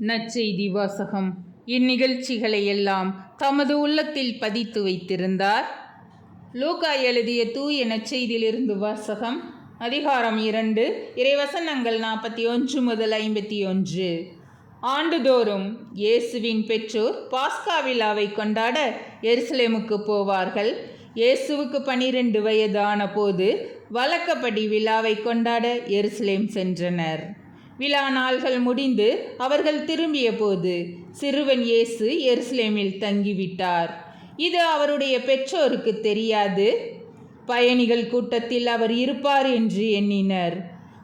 நற்செய்தி வாசகம். இந்நிகழ்ச்சிகளை எல்லாம் தமது உள்ளத்தில் பதித்து வைத்திருந்தார். லூக்கா எழுதிய தூய நற்செய்தியிலிருந்து வாசகம். அதிகாரம் 2, இறைவசனங்கள் 41 முதல் 51. ஆண்டுதோறும் இயேசுவின் பெற்றோர் பாஸ்கா விழாவை கொண்டாட எருசலேமுக்கு போவார்கள். இயேசுவுக்கு 12 வயதான போது வழக்கப்படி விழாவை கொண்டாட எருசலேம் சென்றனர். விழா நாள்கள் முடிந்து அவர்கள் திரும்பிய போது சிறுவன் இயேசு எருசலேமில் தங்கிவிட்டார். இது அவருடைய பெற்றோருக்கு தெரியாது. பயணிகள் கூட்டத்தில் அவர் இருப்பார் என்று எண்ணினர்.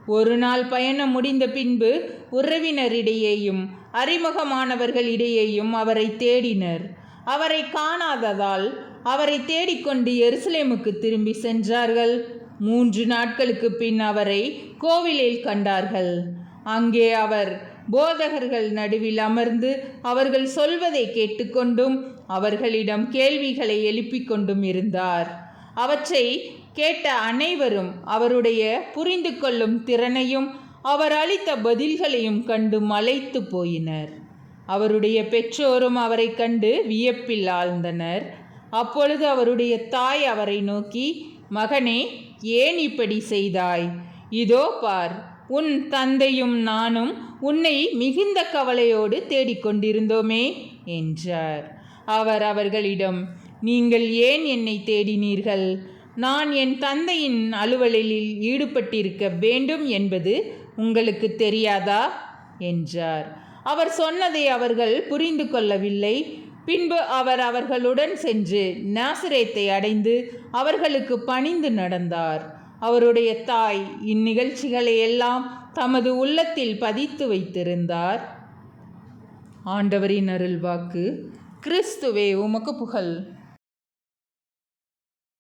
ஒரு நாள் பயணம் முடிந்த பின்பு உறவினரிடையேயும் அறிமுகமானவர்களிடையேயும் அவரை தேடினர். அவரை காணாததால் அவரை தேடிக்கொண்டு எருசலேமுக்கு திரும்பி சென்றார்கள். 3 நாட்களுக்கு பின் அவரை கோவிலில் கண்டார்கள். அங்கே அவர் போதகர்கள் நடுவில் அமர்ந்து அவர்கள் சொல்வதை கேட்டுக்கொண்டும் அவர்களிடம் கேள்விகளை எழுப்பிக் கொண்டும் இருந்தார். அவற்றை கேட்ட அனைவரும் அவருடைய புரிந்து கொள்ளும் திறனையும் அவர் அளித்த பதில்களையும் கண்டு மலைத்து போயினர். அவருடைய பெற்றோரும் அவரை கண்டு வியப்பில் ஆழ்ந்தனர். அப்பொழுது அவருடைய தாய் அவரை நோக்கி, "மகனே, ஏன் இப்படி செய்தாய்? இதோ பார், உன் தந்தையும் நானும் உன்னை மிகுந்த கவலையோடு தேடிக்கொண்டிருந்தோமே" என்றார். அவர் அவர்களிடம், "நீங்கள் ஏன் என்னை தேடினீர்கள்? நான் என் தந்தையின் அலுவலில் ஈடுபட்டிருக்க வேண்டும் என்பது உங்களுக்கு தெரியாதா?" என்றார். அவர் சொன்னதை அவர்கள் புரிந்து கொள்ளவில்லை. பின்பு அவர் அவர்களுடன் சென்று நாசரேத்தை அடைந்து அவர்களுக்கு பணிந்து நடந்தார். அவருடைய தாய் இந்நிகழ்ச்சிகளை எல்லாம் தமது உள்ளத்தில் பதித்து வைத்திருந்தார். ஆண்டவரின் அருள்வாக்கு. கிறிஸ்துவே, உமக்கு புகழ்.